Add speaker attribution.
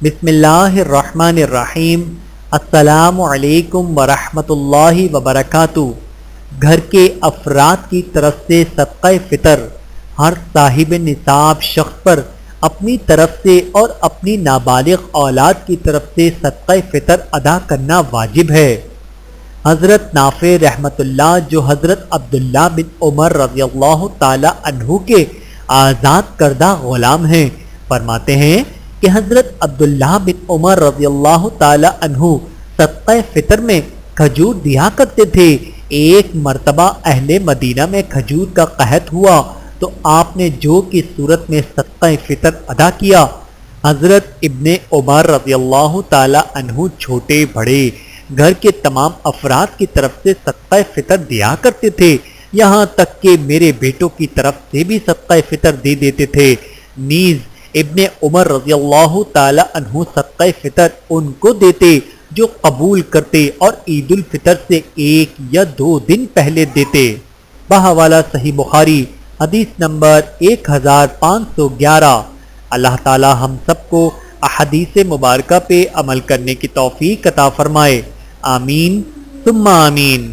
Speaker 1: بسم اللہ الرحمن الرحیم۔ السلام علیکم ورحمۃ اللہ وبرکاتہ۔ گھر کے افراد کی طرف سے صدقہ فطر ہر صاحب نصاب شخص پر اپنی طرف سے اور اپنی نابالغ اولاد کی طرف سے صدقہ فطر ادا کرنا واجب ہے۔ حضرت نافع رحمۃ اللہ جو حضرت عبداللہ بن عمر رضی اللہ تعالی عنہ کے آزاد کردہ غلام ہیں، فرماتے ہیں کہ حضرت عبداللہ بن عمر رضی اللہ تعالی عنہ صدقہ فطر میں کھجور دیا کرتے تھے۔ ایک مرتبہ اہل مدینہ میں کھجور کا قحط ہوا تو آپ نے جو کی صورت میں صدقہ فطر ادا کیا۔ حضرت ابن عمر رضی اللہ تعالی عنہ چھوٹے بڑے گھر کے تمام افراد کی طرف سے صدقہ فطر دیا کرتے تھے، یہاں تک کہ میرے بیٹوں کی طرف سے بھی صدقہ فطر دے دیتے تھے۔ نیز ابن عمر رضی اللہ تعالی عنہ صدقہ فطر ان کو دیتے جو قبول کرتے اور عید الفطر سے 1 یا 2 دن پہلے دیتے۔ بحوالہ صحیح بخاری حدیث نمبر 1511۔ اللہ تعالی ہم سب کو احادیث مبارکہ پہ عمل کرنے کی توفیق عطا فرمائے، آمین ثم آمین۔